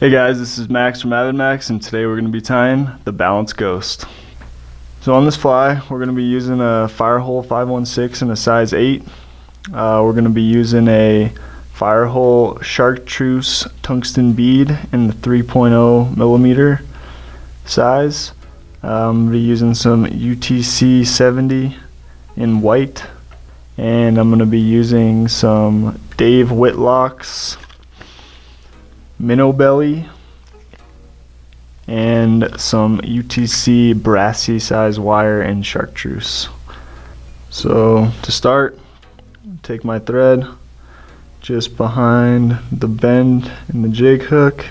Hey guys, this is Max from AvidMax, and today we're going to be tying the Balanced Ghost. So on this fly, we're going to be using a Firehole 516 in a size 8. We're going to be using a Firehole Chartreuse tungsten bead in the 3.0 millimeter size. I'm going to be using some UTC 70 in white, and I'm going to be using some Dave Whitlock's Minnow Belly and some UTC brassy size wire in chartreuse. So to start, take my thread just behind the bend in the jig hook,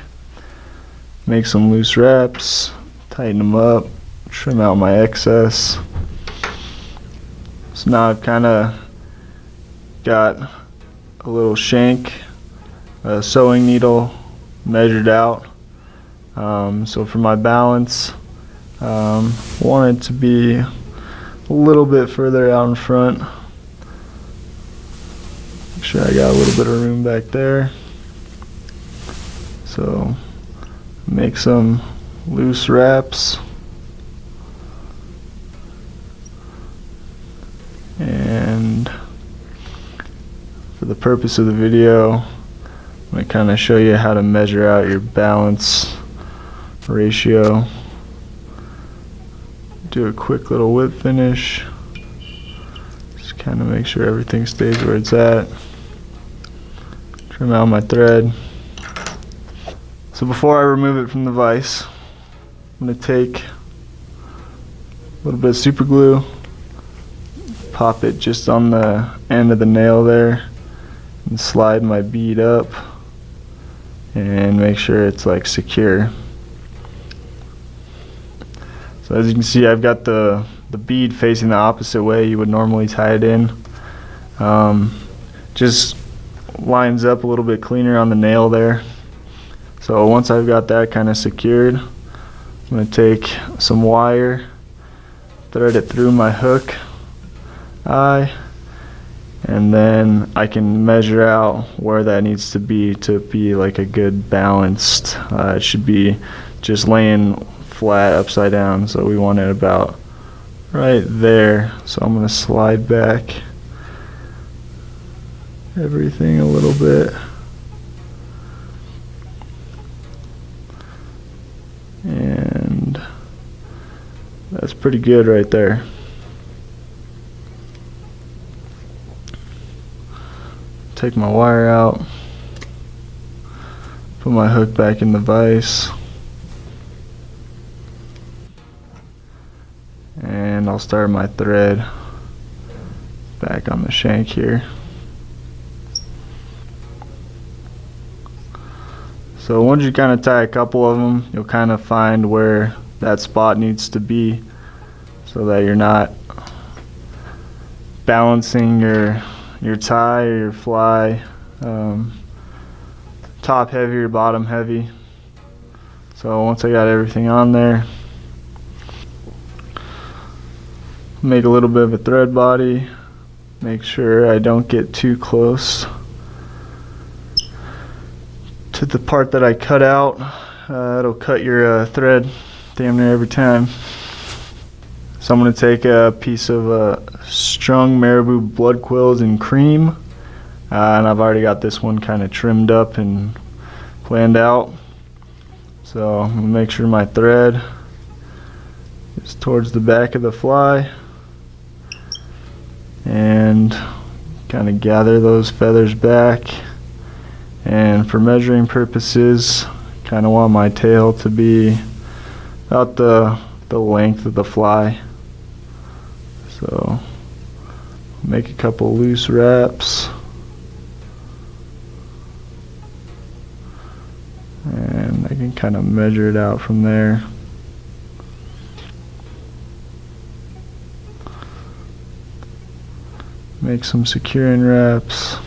make some loose wraps, tighten them up, trim out my excess. So now I've kind of got a little shank, a sewing needle measured out. So for my balance, want it to be a little bit further out in front. Make sure I got a little bit of room back there. So make some loose wraps, and for the purpose of the video, I'm going to kind of show you how to measure out your balance ratio. Do a quick little whip finish. Just kind of make sure everything stays where it's at. Trim out my thread. So before I remove it from the vise, I'm going to take a little bit of super glue, pop it just on the end of the nail there, and slide my bead up and make sure it's like secure. So as you can see, I've got the bead facing the opposite way you would normally tie it in. Just lines up a little bit cleaner on the nail there. So once I've got that kind of secured, I'm going to take some wire, thread it through my hook eye, and then I can measure out where that needs to be like a good balanced. It should be just laying flat upside down, so we want it about right there. So I'm going to slide back everything a little bit, and that's pretty good right there. Take my wire out, put my hook back in the vise, and I'll start my thread back on the shank here. So once you kind of tie a couple of them, you'll kind of find where that spot needs to be so that you're not balancing your tie or your fly top heavy or bottom heavy. So once I got everything on there, make a little bit of a thread body, make sure I don't get too close to the part that I cut out. It'll cut your thread damn near every time. So I'm going to take a piece of strung marabou blood quills in cream, and I've already got this one kind of trimmed up and planned out. So I'm going to make sure my thread is towards the back of the fly and kind of gather those feathers back. And for measuring purposes, kind of want my tail to be about the length of the fly. So make a couple loose wraps, and I can kind of measure it out from there. Make some securing wraps,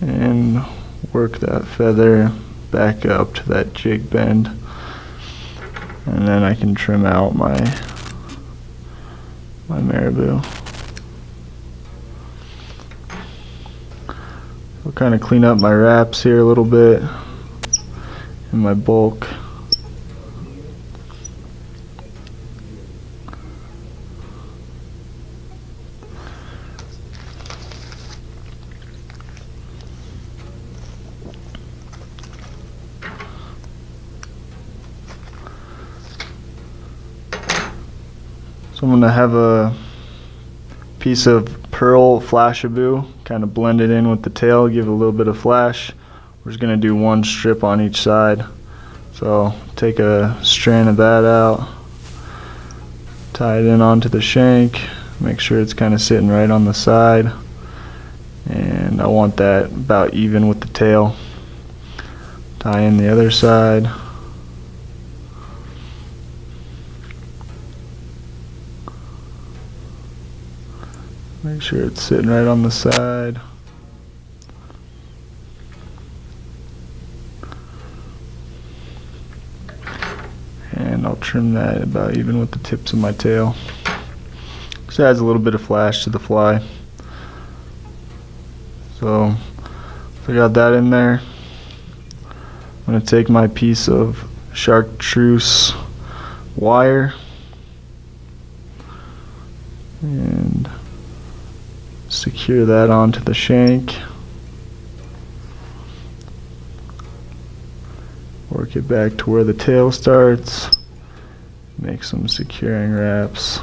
and work that feather back up to that jig bend, and then I can trim out my marabou. I'll kind of clean up my wraps here a little bit and my bulk. So I'm going to have a piece of pearl Flashaboo, kind of blend it in with the tail, give it a little bit of flash. We're just going to do one strip on each side. So take a strand of that out, tie it in onto the shank, make sure it's kind of sitting right on the side, and I want that about even with the tail. Tie in the other side. Make sure it's sitting right on the side. And I'll trim that about even with the tips of my tail. Just adds a little bit of flash to the fly. So I got that in there. I'm going to take my piece of chartreuse wire and secure that onto the shank. Work it back to where the tail starts. Make some securing wraps.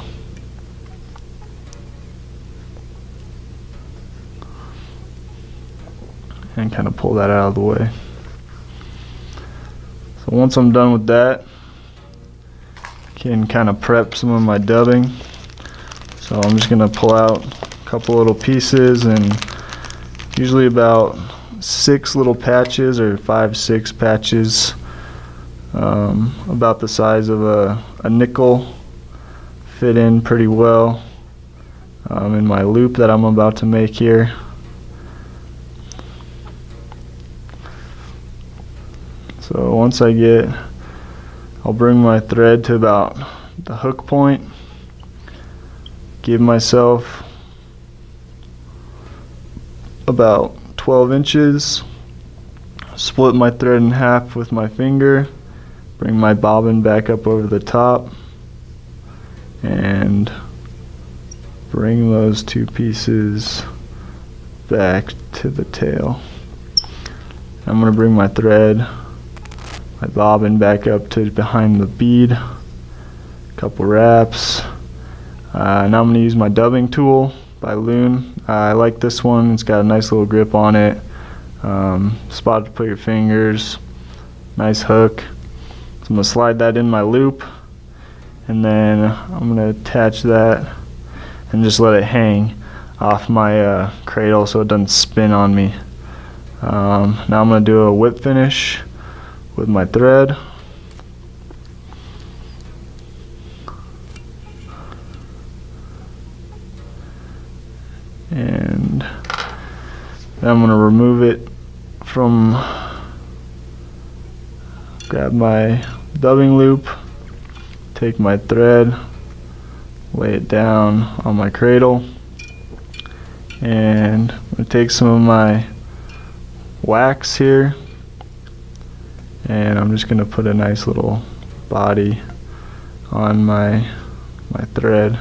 And kind of pull that out of the way. So once I'm done with that, I can kind of prep some of my dubbing. So I'm just going to pull out couple little pieces, and usually about 6 little patches, or 5-6 patches, about the size of a nickel, fit in pretty well in my loop that I'm about to make here. So once I'll bring my thread to about the hook point, give myself about 12 inches, split my thread in half with my finger, bring my bobbin back up over the top, and bring those 2 pieces back to the tail. I'm going to bring my thread, my bobbin back up to behind the bead, couple wraps. Now I'm going to use my dubbing tool by Loon. I like this one. It's got a nice little grip on it, spot to put your fingers, nice hook. So I'm going to slide that in my loop, and then I'm going to attach that and just let it hang off my cradle so it doesn't spin on me. Now I'm going to do a whip finish with my thread. And then I'm going to remove it from, grab my dubbing loop, take my thread, lay it down on my cradle, and I'm going to take some of my wax here, and I'm just going to put a nice little body on my thread.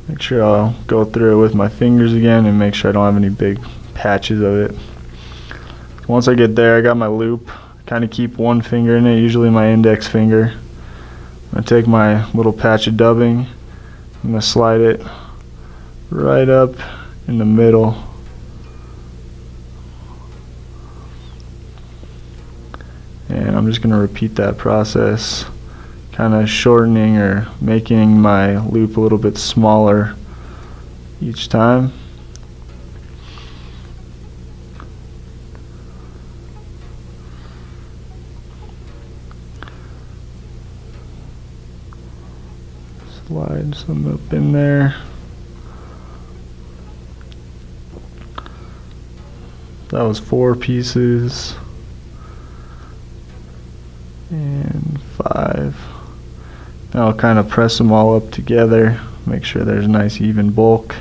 Make sure I'll go through it with my fingers again and make sure I don't have any big patches of it. Once I get there, I got my loop. Kind of keep one finger in it, usually my index finger. I'm going to take my little patch of dubbing. I'm going to slide it right up in the middle. And I'm just going to repeat that process, kind of shortening or making my loop a little bit smaller each time. Slide some up in there. That was 4 pieces. And 5. Now I'll kind of press them all up together, make sure there's a nice even bulk.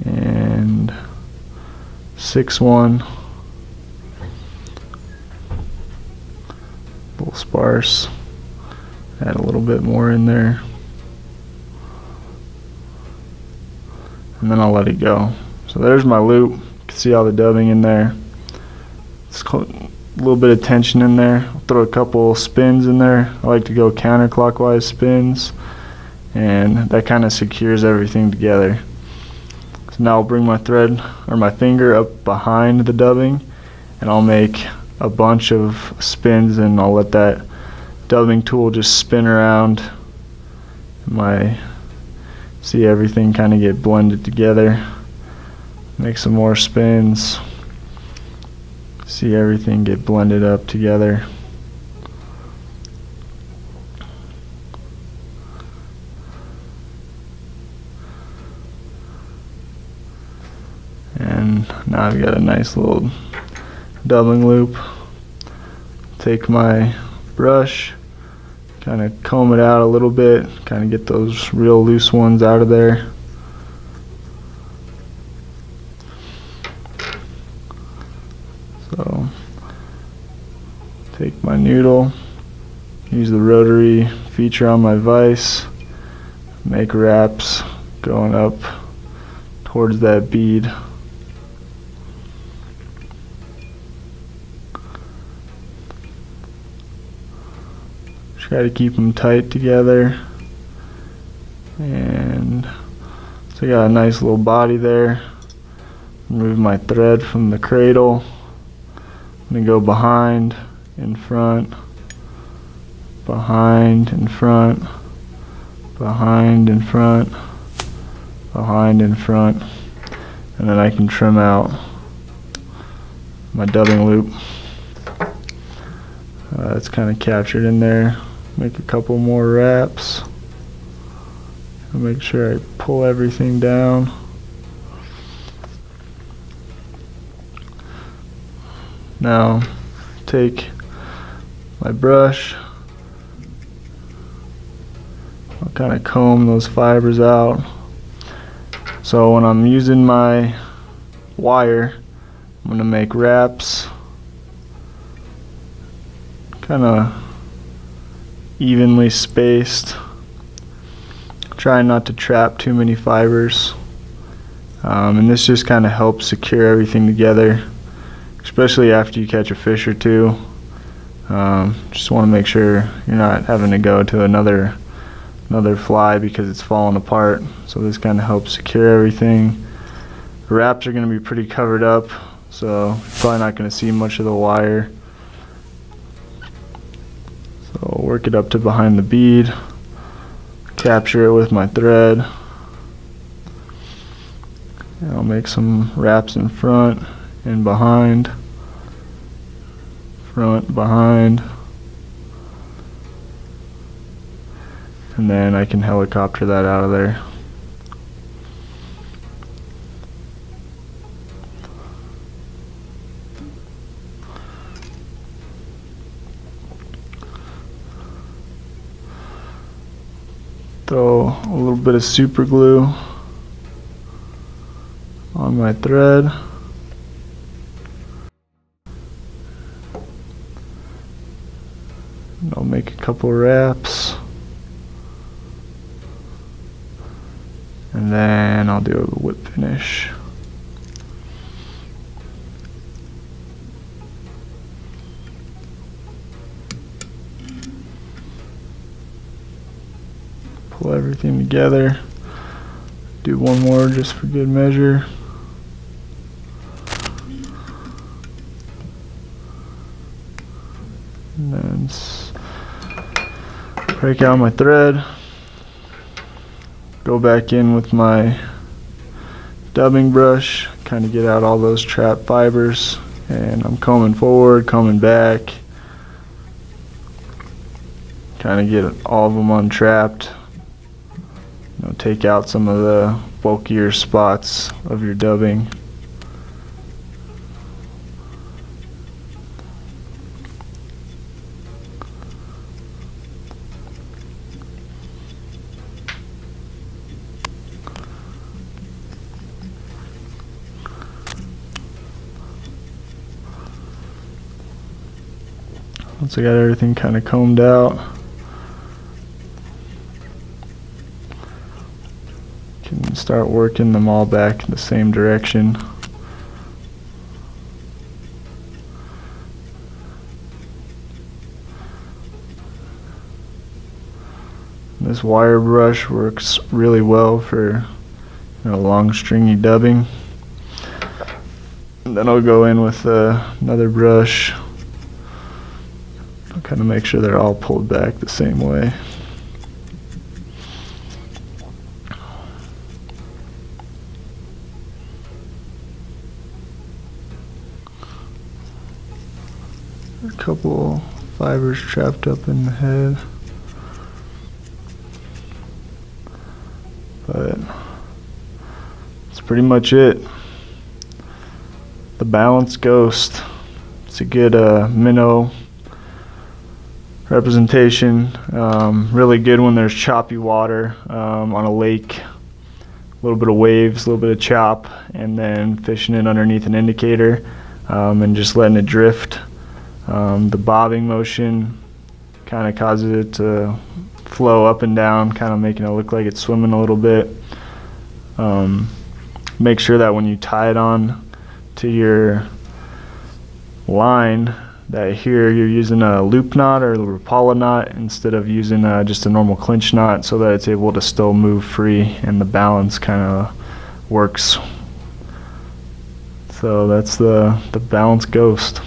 And 6-1. A little sparse. Add a little bit more in there. And then I'll let it go. So there's my loop. You can see all the dubbing in there. It's a little bit of tension in there. I'll throw a couple spins in there. I like to go counterclockwise spins, and that kind of secures everything together. So now I'll bring my thread or my finger up behind the dubbing, and I'll make a bunch of spins, and I'll let that dubbing tool just spin around. See everything kind of get blended together. Make some more spins. See everything get blended up together. And now I've got a nice little doubling loop. Take my brush, kind of comb it out a little bit, kind of get those real loose ones out of there. So take my noodle, use the rotary feature on my vise, make wraps going up towards that bead. Try to keep them tight together. And so I got a nice little body there. Remove my thread from the cradle. I'm going to go behind, in front, behind, in front, behind, in front, behind, in front. And then I can trim out my dubbing loop. It's kind of captured in there. Make a couple more wraps. And make sure I pull everything down. Now take my brush. I'll kind of comb those fibers out. So when I'm using my wire, I'm going to make wraps kind of evenly spaced. Try not to trap too many fibers, and this just kind of helps secure everything together, especially after you catch a fish or two. Just want to make sure you're not having to go to another fly because it's falling apart. So this kind of helps secure everything. The wraps are going to be pretty covered up, so you're probably not going to see much of the wire. So I'll work it up to behind the bead, capture it with my thread, and I'll make some wraps in front and behind, front, behind, and then I can helicopter that out of there. Throw a little bit of super glue on my thread. And I'll make a couple wraps. And then I'll do a whip finish. Pull everything together. Do one more just for good measure. And then break out my thread. Go back in with my dubbing brush, kind of get out all those trapped fibers, and I'm combing forward, combing back, kind of get all of them untrapped. Take out some of the bulkier spots of your dubbing. Once I got everything kind of combed out, can start working them all back in the same direction. This wire brush works really well for long stringy dubbing. And then I'll go in with another brush. I'll kind of make sure they're all pulled back the same way. A couple fibers trapped up in the head. But that's pretty much it. The Balanced Ghost. It's a good minnow representation. Really good when there's choppy water on a lake. A little bit of waves, a little bit of chop, and then fishing it underneath an indicator and just letting it drift. The bobbing motion kind of causes it to flow up and down, kind of making it look like it's swimming a little bit. Make sure that when you tie it on to your line, that here you're using a loop knot or a Rapala knot instead of using just a normal clinch knot, so that it's able to still move free and the balance kind of works. So that's the Balanced Ghost.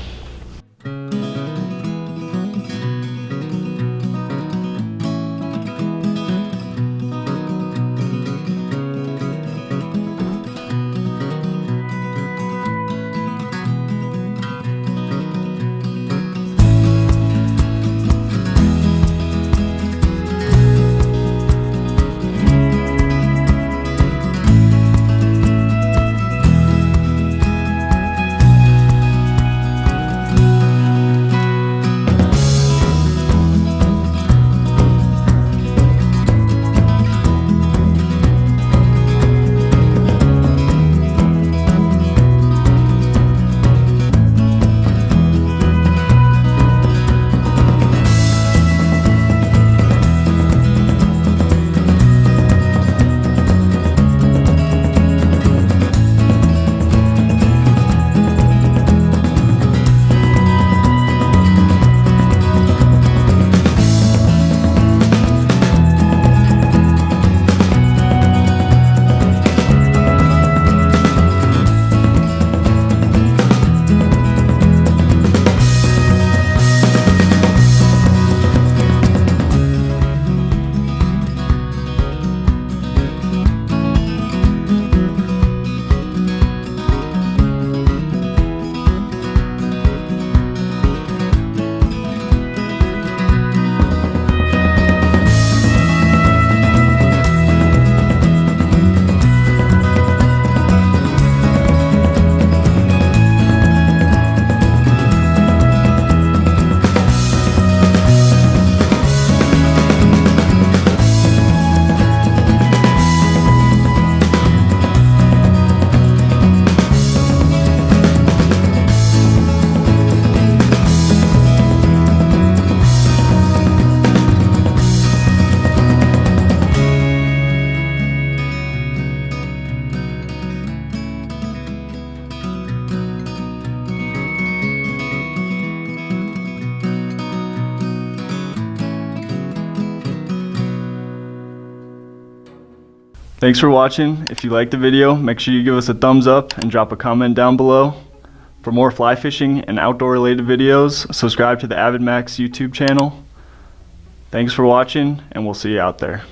Thanks for watching. If you liked the video, make sure you give us a thumbs up and drop a comment down below. For more fly fishing and outdoor related videos, subscribe to the AvidMax YouTube channel. Thanks for watching, and we'll see you out there.